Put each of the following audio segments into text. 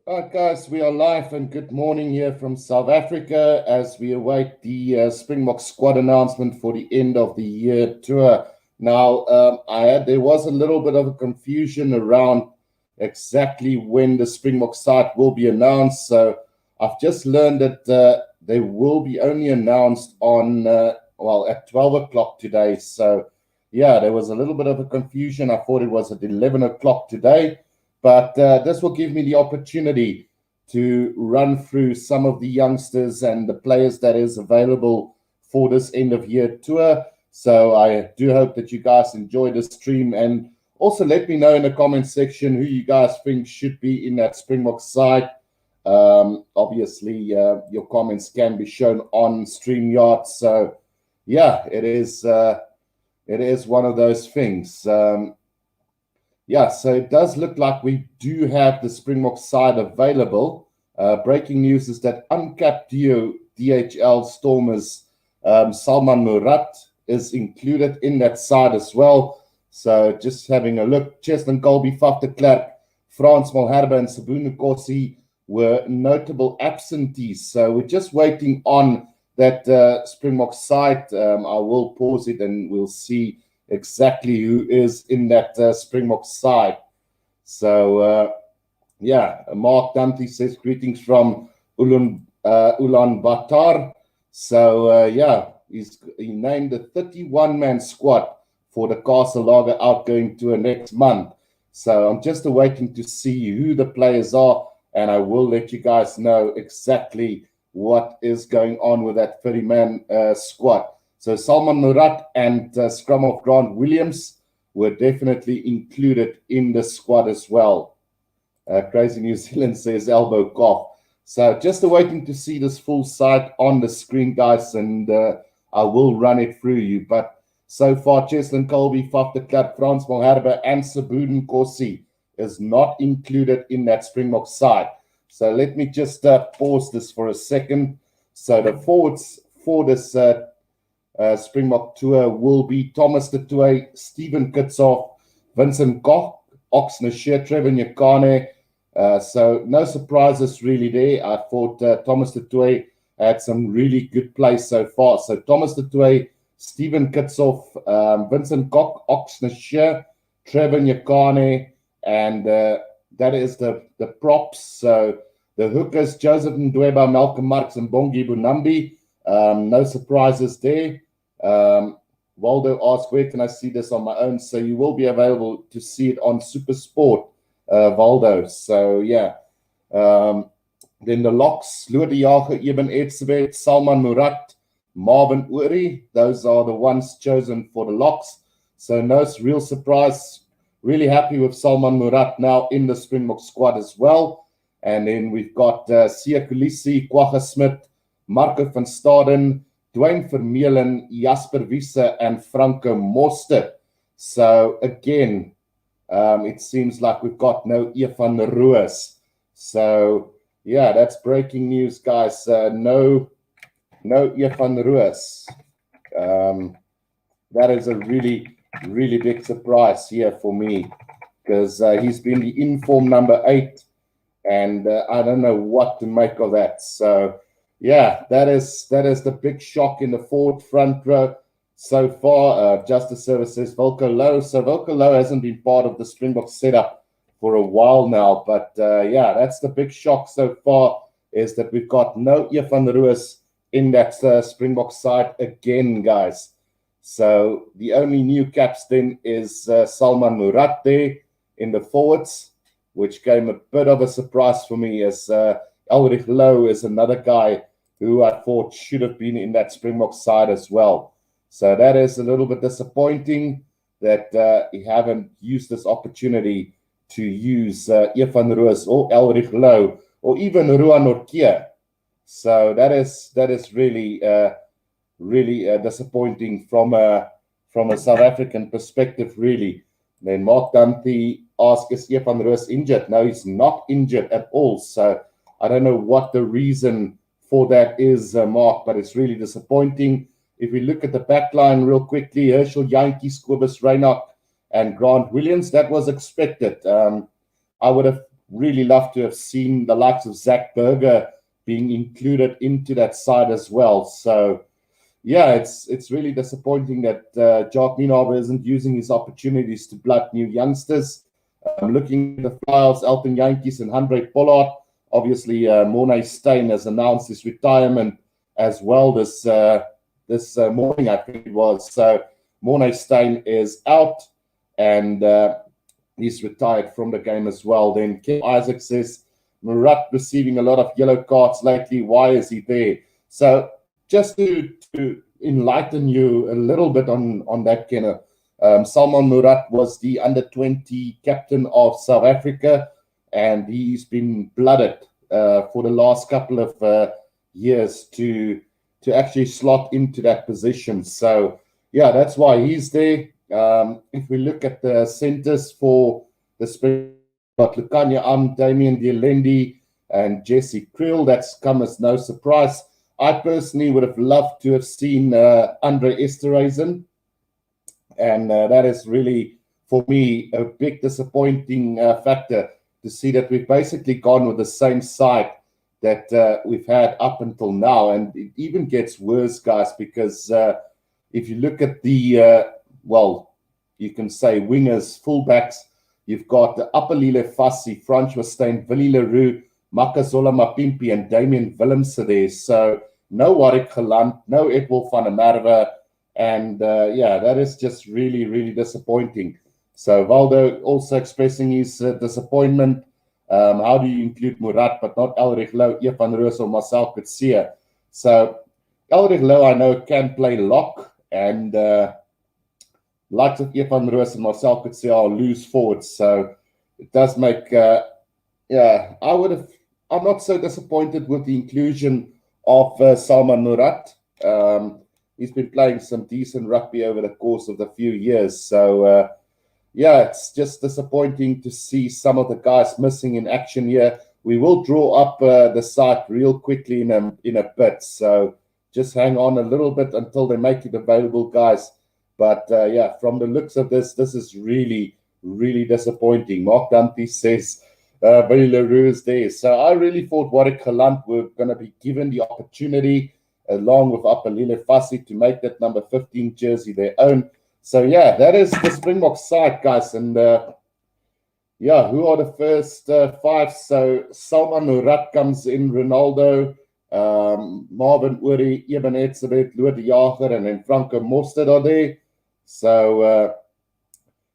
Right, guys, we are live and good morning here from South Africa as we await the Springboks Squad announcement for the end of the year tour. Now, there was a little bit of a confusion around exactly when the Springbok side will be announced. So I've just learned that they will be only announced on, at 12 o'clock today. So, yeah, there was a little bit of a confusion. I thought it was at 11 o'clock today. But this will give me the opportunity to run through some of the youngsters and the players that is available for this end of year tour. So I do hope that you guys enjoy the stream, and also let me know in the comment section who you guys think should be in that Springbok side. Obviously, your comments can be shown on StreamYard. So yeah, it is one of those things. Yeah, so it does look like we do have the Springbok side available. Breaking news is that uncapped DHL Stormers Salman Murat is included in that side as well. So just having a look, Cheslin Colby, Faf de Klerk, Frans Malherbe and Sabunu Nkosi were notable absentees. So we're just waiting on that Springbok side. I will pause it and we'll see exactly who is in that Springbok side. So, Mark Dante says greetings from Ulaanbaatar. So, he named a 31-man squad for the Castle Lager outgoing tour next month. So I'm just waiting to see who the players are, and I will let you guys know exactly what is going on with that 30-man squad. So Salman Murat and scrum of Grant Williams were definitely included in the squad as well. Crazy New Zealand says elbow cough. So just waiting to see this full side on the screen, guys, and I will run it through you. But so far, Cheslin Colby, Faf de Klerk, Frans Malherbe, and Sabunu Nkosi is not included in that Springbok side. So let me just pause this for a second. So the forwards for this Springbok tour will be Thomas de Toey, Stephen Kitsoff, Vincent Koch, Oxner Shear, Trevor Nyakane. So no surprises really there. I thought Thomas de Toey had some really good plays so far. So Thomas de Toey, Stephen Kitsoff, Vincent Koch, Oxner Shear, Trevor Nyakane, and that is the props. So the hookers, Joseph Ndweba, Malcolm Marx, and Bongi Bunambi. No surprises there. Waldo asked, where can I see this on my own? So you will be available to see it on Super Sport, Waldo. So yeah. Then the locks, Lou de Jager, Eben Etzebeth, Salman Murat, Marvin Uri. Those are the ones chosen for the locks. So no real surprise. Really happy with Salman Murat now in the Springbok squad as well. And then we've got Siya Kolisi, Kwagga Smith, Marco van Staden, Dwayne Vermeulen, Jasper Wiese, and Franco Mostert. So again, it seems like we've got no Evan Roos. So yeah, that's breaking news, guys. No Evan Roos. That is a really, really big surprise here for me, because he's been the inform number 8, and I don't know what to make of that. So yeah, that is the big shock in the forward front row so far. Justice Service says Volko Low. So Volko Low hasn't been part of the Springbok setup for a while now. But yeah, that's the big shock so far, is that we've got no Evan Roos in that Springbok side again, guys. So the only new caps then is Salman Murat there in the forwards, which came a bit of a surprise for me, as Elrich Low is another guy who I thought should have been in that Springbok side as well. So that is a little bit disappointing that you haven't used this opportunity to use Evan Roos or Elrich Low or even Ruan Nortje. So that is really disappointing from a South African perspective, really. Then Mark Dante asked, is Evan Roos injured? No, he's not injured at all. So I don't know what the reason for that is, Mark, but it's really disappointing. If we look at the backline real quickly, Herschel Jantjies, Kobus Reinach, and Grant Williams, that was expected. I would have really love to have seen the likes of Zach Berger being included into that side as well. So, yeah, it's really disappointing that Jacques Nienaber isn't using his opportunities to blood new youngsters. Looking at the Flyers, Elton Jantjies and Andre Pollard. Obviously, Morné Steyn has announced his retirement as well this morning, I think it was. So Morné Steyn is out, and he's retired from the game as well. Then Kim Isaac says, Murat receiving a lot of yellow cards lately. Why is he there? So just to enlighten you a little bit on that, Kenner, Salman Murat was the under-20 captain of South Africa, and he's been blooded for the last couple of years to actually slot into that position. So, yeah, that's why he's there. If we look at the centers for the Springbok, Lukanya Damian Dielendi, and Jesse Kriel, that's come as no surprise. I personally would have loved to have seen Andre Esterhuizen, and that is really, for me, a big disappointing factor to see that we've basically gone with the same side that we've had up until now. And it even gets worse, guys, because if you look at the, you can say wingers, fullbacks, you've got the Apelile Fassi, Francois Steyn, Willie Leroux, Makazola Mapimpi, and Damian Willemse there. So no Warwick Geland, no Edwin van der Merwe. And that is just really, really disappointing. So Waldo also expressing his disappointment. How do you include Murat but not Elrich Lou, Evan Roos, or Marcel Coetzee? So Elrich Lou, I know, can play lock, and likes of Evan Roos and Marcel Coetzee are loose forwards. So it does make, I'm not so disappointed with the inclusion of Salman Murat. He's been playing some decent rugby over the course of the few years. So, it's just disappointing to see some of the guys missing in action here. We will draw up the site real quickly in a bit. So just hang on a little bit until they make it available, guys. But, from the looks of this is really, really disappointing. Mark Dumpy says, Willie Leroux is there. So I really thought Warwick Geland were going to be given the opportunity, along with Apelile Fassi, to make that number 15 jersey their own. So, that is the Springbok side, guys. And, who are the first five? So, Salman Murat comes in, Ronaldo, Marvin Uri, Eben Etzebeth, Louis de Jager, and then Franco Mostert are there. So,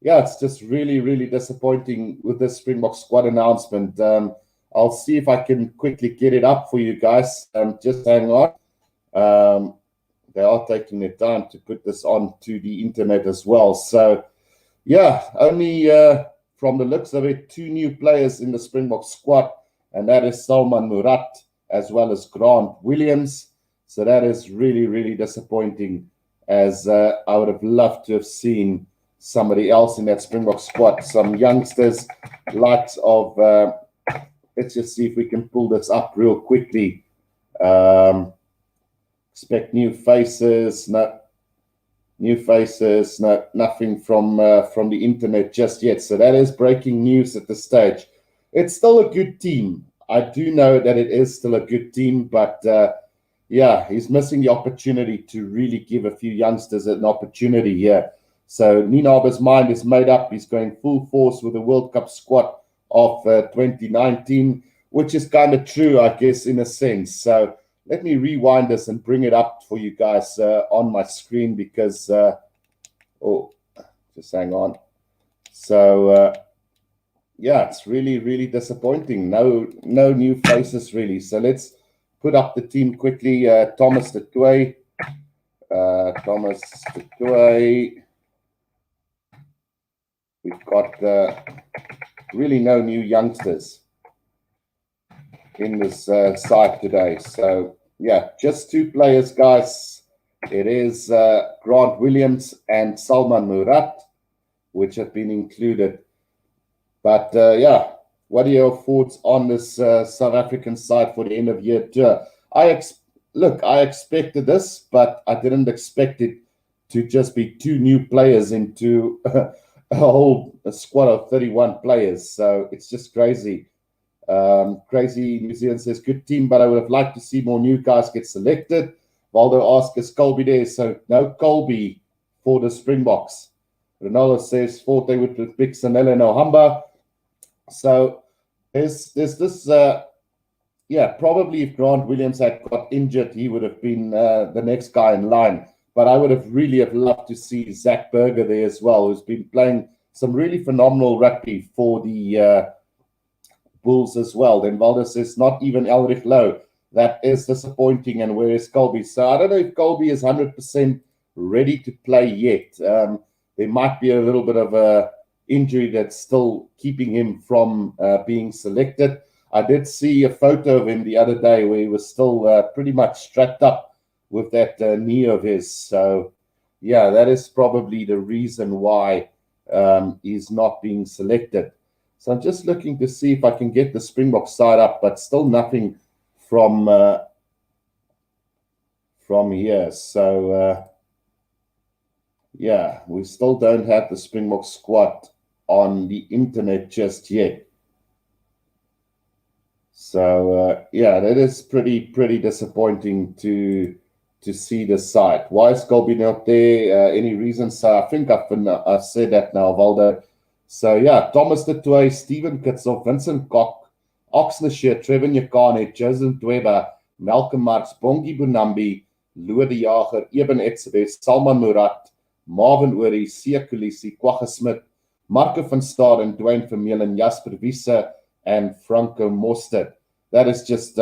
it's just really, really disappointing with this Springbok squad announcement. I'll see if I can quickly get it up for you guys. Just hang on. They are taking their time to put this onto the internet as well. So, only from the looks of it, 2 new players in the Springbok squad, and that is Salman Murat as well as Grant Williams. So that is really, really disappointing, as I would have loved to have seen somebody else in that Springbok squad, some youngsters, likes of, let's just see if we can pull this up real quickly. Expect new faces, nothing from the internet just yet. So that is breaking news at this stage. It's still a good team. I do know that it is still a good team, but he's missing the opportunity to really give a few youngsters an opportunity here. So Nienaber's mind is made up. He's going full force with the World Cup squad of 2019, which is kind of true, I guess, in a sense. So let me rewind this and bring it up for you guys on my screen, because, just hang on. So, it's really, really disappointing. No new faces, really. So let's put up the team quickly. Thomas du Toit. We've got really no new youngsters in this side today. So, just 2 players, guys. It is Grant Williams and Salman Murat, which have been included. But, what are your thoughts on this South African side for the end of year tour? I expected this, but I didn't expect it to just be 2 new players into a whole squad of 31 players. So it's just crazy. Crazy New Zealand says, good team, but I would have liked to see more new guys get selected. Waldo asks, is Colby there? So no Colby for the Springboks. Ronaldo says, thought they would pick Sanele and Ohamba. So there's this, probably if Grant Williams had got injured, he would have been the next guy in line. But I would have really loved to see Zach Berger there as well, who's been playing some really phenomenal rugby for the Bulls as well. Then Waldo says, not even Elrich Lowe. That is disappointing. And where is Colby? So I don't know if Colby is 100% ready to play yet. There might be a little bit of a injury that's still keeping him from being selected. I did see a photo of him the other day where he was still pretty much strapped up with that knee of his. So, yeah, that is probably the reason why he's not being selected. So I'm just looking to see if I can get the Springbok side up, but still nothing from here. So, yeah, we still don't have the Springbok squad on the internet just yet. So, yeah, that is pretty disappointing to see the side. Why is Colby not there? Any reasons? I think I've said that now, Waldo. So, yeah, Thomas de Toey, Stephen Kitzel, Vincent Kok, Oxnashire, Trevor Nyakane, Joseph Dweba, Malcolm Marks, Bongi Bunambi, Lou de Jager, Eben Etzebeth, Salman Murat, Marvin Orie, Sia Kulisi, Kwagga Smit, Marco van Staden, Dwayne Vermeulen, Jasper Wiese, and Franco Mostert. That is just,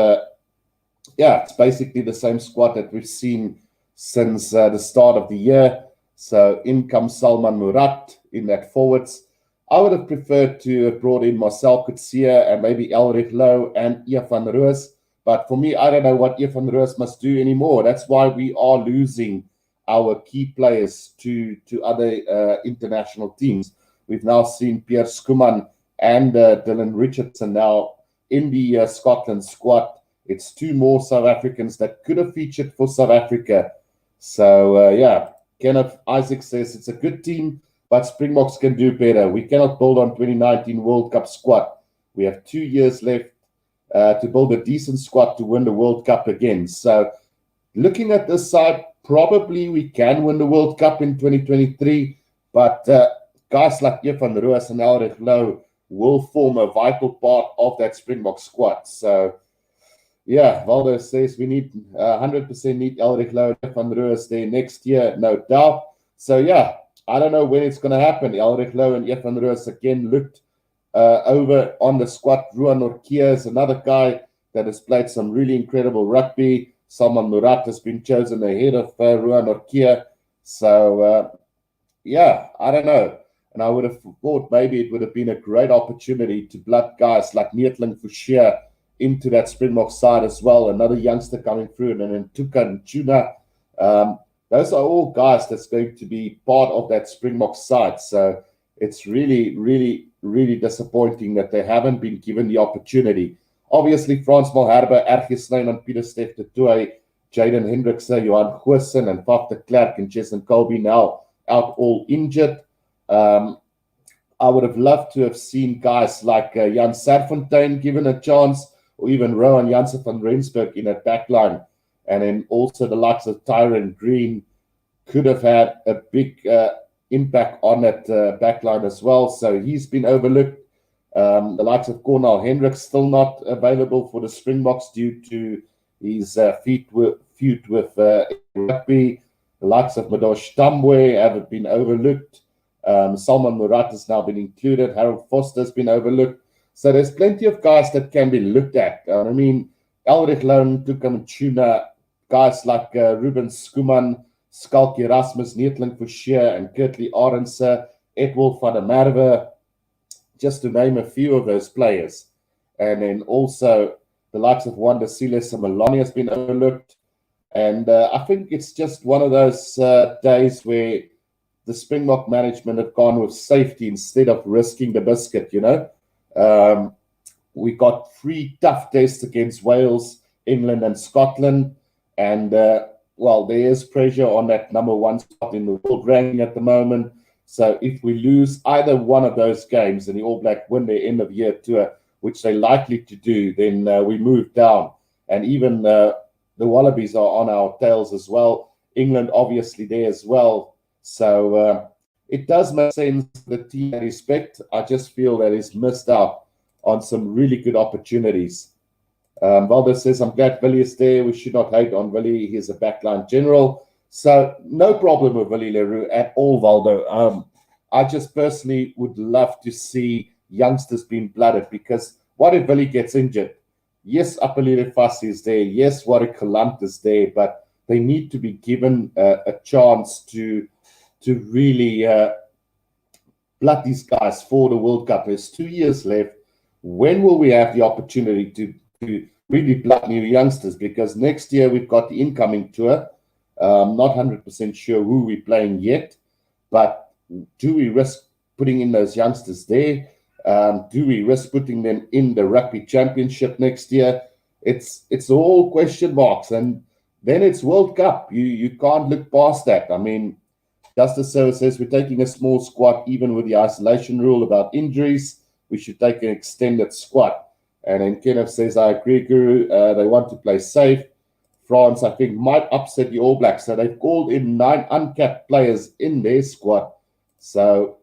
it's basically the same squad that we've seen since the start of the year. So in comes Salman Murat in that forwards. I would have preferred to have brought in Marcel Coetzee and maybe Elrich Lowe and Ian van Roos. But for me, I don't know what Ian van Roos must do anymore. That's why we are losing our key players to other international teams. We've now seen Pierre Skuman and Dylan Richardson now in the Scotland squad. It's two more South Africans that could have featured for South Africa. So, Kenneth Isaac says it's a good team, but Springboks can do better. We cannot build on 2019 World Cup squad. We have 2 years left to build a decent squad to win the World Cup again. So looking at this side, probably we can win the World Cup in 2023, but guys like Ian van Roos and Elrich Lowe will form a vital part of that Springbok squad. So, yeah, Waldo says we need 100% need Elrich Lowe and van Roos there next year, no doubt. So, yeah, I don't know when it's going to happen. Elrich Lowe and Van Roos again looked over on the squad. Ruan Nortje is another guy that has played some really incredible rugby. Salman Murat has been chosen ahead of Ruan Nortje. So, I don't know. And I would have thought maybe it would have been a great opportunity to blood guys like Neetling Fouchier into that Springbok side as well. Another youngster coming through, and then Tuka and Tuna. Those are all guys that's going to be part of that Springbok side. So it's really, really, really disappointing that they haven't been given the opportunity. Obviously, Frans Malherbe, RG Snyman, Pieter Stef de Toey, Jaden Hendrikse, Johan Goosen, and Faf de Klerk and Jason Colby now out all injured. I would have loved to have seen guys like Jan Serfontein given a chance, or even Rowan Janssen van Rensburg in that backline. And then also the likes of Tyron Green could have had a big impact on that backline as well. So he's been overlooked. The likes of Cornel Hendricks still not available for the Springboks due to his feud with rugby. The likes of Madosh Tambwe have been overlooked. Salman Murat has now been included. Harold Foster has been overlooked. So there's plenty of guys that can be looked at. I mean, Elrich Lowe, Tukam Tuna, guys like Ruben Skuman, Skalk Erasmus, Neetling Fouchier, and Kurtley Arendse, Edward van der Merwe, just to name a few of those players. And then also the likes of Wanda Silas and Maloney has been overlooked. And I think it's just one of those days where the Springbok management have gone with safety instead of risking the biscuit, you know. We got 3 tough tests against Wales, England, and Scotland. And, there is pressure on that number 1 spot in the world ranking at the moment. So if we lose either one of those games and the All Black win their end-of-year tour, which they're likely to do, then we move down. And even the Wallabies are on our tails as well. England obviously there as well. So it does make sense, the team I respect. I just feel that he's missed out on some really good opportunities. Valdo says, I'm glad Willie is there. We should not hate on Willie. He's a backline general. So no problem with Willie Leroux at all, Valdo. I just personally would love to see youngsters being blooded, because what if Willie gets injured? Yes, Apalile Fassi is there. Yes, Warwick Kalant is there, but they need to be given a chance to really blood these guys for the World Cup. There's 2 years left. When will we have the opportunity to really blood new youngsters? Because next year we've got the incoming tour. Not 100% sure who we're playing yet, but do we risk putting in those youngsters there? Do we risk putting them in the Rugby Championship next year? It's all question marks, and then it's World Cup. You can't look past that. I mean, Justice Service says we're taking a small squad, even with the isolation rule about injuries. We should take an extended squad. And then Kenneth says, I agree, Guru. They want to play safe. France, I think, might upset the All Blacks. So they've called in 9 uncapped players in their squad. So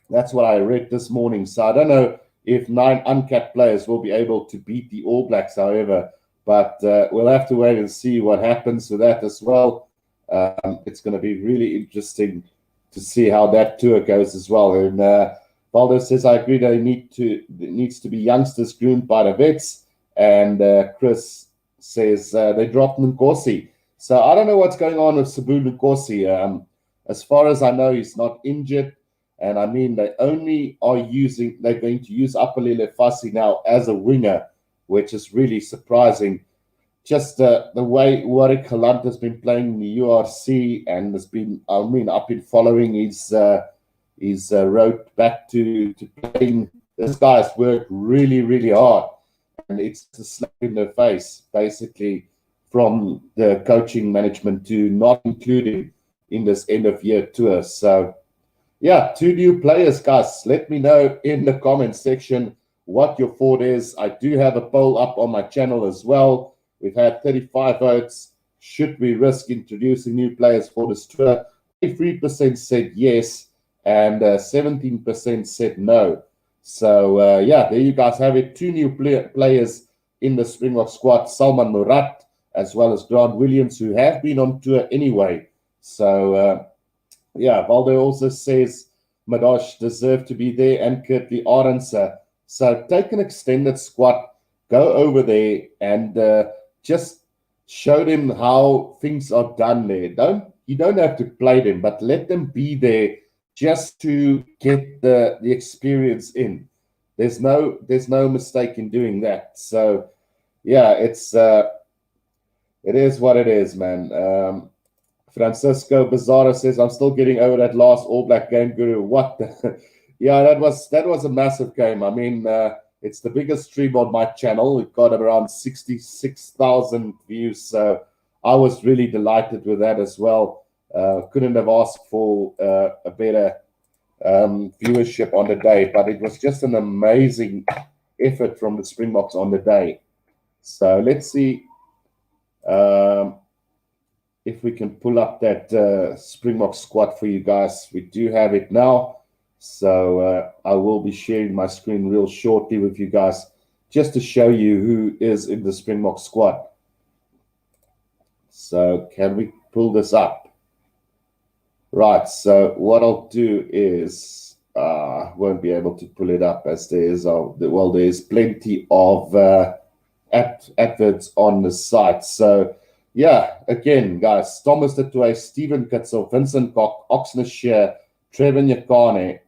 that's what I read this morning. So I don't know if 9 uncapped players will be able to beat the All Blacks, however. But we'll have to wait and see what happens with that as well. It's going to be really interesting to see how that tour goes as well. And Valdo says, I agree, there needs to be youngsters groomed by the vets. And Chris says they dropped Nkosi. So I don't know what's going on with Sabu Nkosi. As far as I know, he's not injured. And I mean, they're going to use Apalile Fassi now as a winger, which is really surprising. Just the way Warwick Kalant has been playing in the URC, and I've been following his road back to playing. This guy's worked really, really hard. And it's a slap in the face, basically, from the coaching management to not include him in this end-of-year tour. So, yeah, 2 new players, guys. Let me know in the comment section what your thought is. I do have a poll up on my channel as well. We've had 35 votes. Should we risk introducing new players for this tour? 33% said yes, and 17% said no. So, yeah, there you guys have it. 2 new players in the Springbok squad, Salman Murat, as well as Grant Williams, who have been on tour anyway. So, yeah, Valdo also says Madosh deserved to be there, and Kurtley Arendse. So take an extended squad, go over there, and just show them how things are done there. You don't have to play them, but let them be there just to get the experience in. There's no mistake in doing that. So yeah, it is what it is, man. Francisco Bizarro says, I'm still getting over that last All Black game, Guru. What the? Yeah, that was a massive game. I mean, it's the biggest stream on my channel. It got around 66,000 views. So I was really delighted with that as well. Couldn't have asked for a better viewership on the day, but it was just an amazing effort from the Springboks on the day. So let's see if we can pull up that Springbok squad for you guys. We do have it now. So I will be sharing my screen real shortly with you guys, just to show you who is in the Springbok squad. So can we pull this up? Right, so what I'll do is, won't be able to pull it up as there's plenty of adverts on the site. So yeah, again, guys, Thomas de Toey, Stephen Kitzel, Vincent Kok, Oxner Shear, Trevor Nyakane,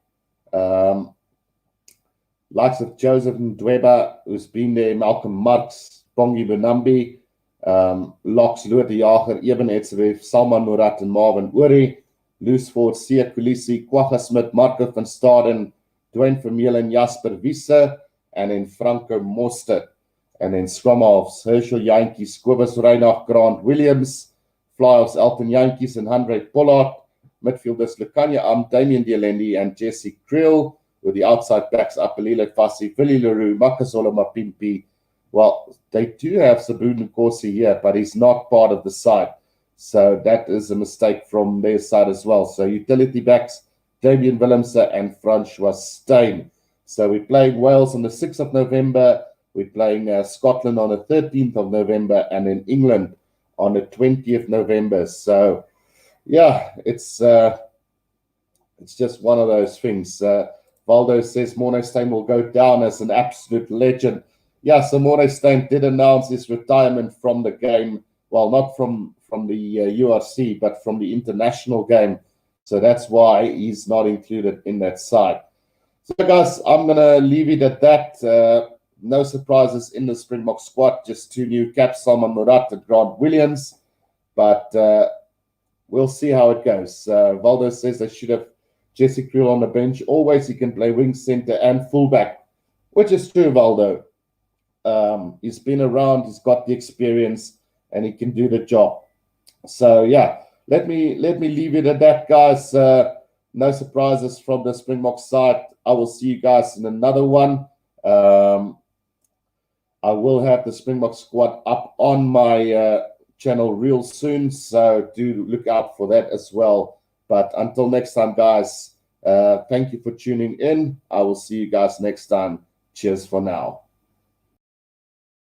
likes of Joseph Ndweba, who's been there, Malcolm Marx, Bongi Benambi, Lox, Loor de Jager, Eben Etzebeth, Salman Murat and Marvin Uri, Loosford, Sia Kulisi, Kwagga Smit, Marco van Staden, Dwayne Vermeulen, Jasper Wiese, and then Franco Mostert. And then scrum halves, Herschel Jantjies, Kobus Reinach, Grant Williams, fly-offs, Elton Jantjies and Andre Pollard, midfielders, Lukanya Am, Damien Dielendi and Jesse Kriel, with the outside backs, Apelile Fassi, Willie Leroux, Makazole Mapimpi. Well, they do have Sabunu Nkosi here, but he's not part of the side. So that is a mistake from their side as well. So utility backs, Damien Willemse and Francois Steyn. So we're playing Wales on the 6th of November. We're playing Scotland on the 13th of November, and in England on the 20th of November. So, yeah, it's just one of those things. Valdo says Morné Steyn will go down as an absolute legend. Yeah, so Morné Steyn did announce his retirement from the game. Well, not from the URC, but from the international game. So that's why he's not included in that side. So, guys, I'm going to leave it at that. No surprises in the Springbok squad. Just 2 new caps, Salman Murat and Grant Williams. But we'll see how it goes. Valdo says they should have Jesse Kriel on the bench. Always he can play wing, center, and fullback, which is true, Valdo. He's been around, he's got the experience, and he can do the job. So, yeah, let me leave it at that, guys. No surprises from the Springbok side. I will see you guys in another one. I will have the Springbok squad up on my channel real soon, so do look out for that as well. But until next time, guys, thank you for tuning in. I will see you guys next time. Cheers for now.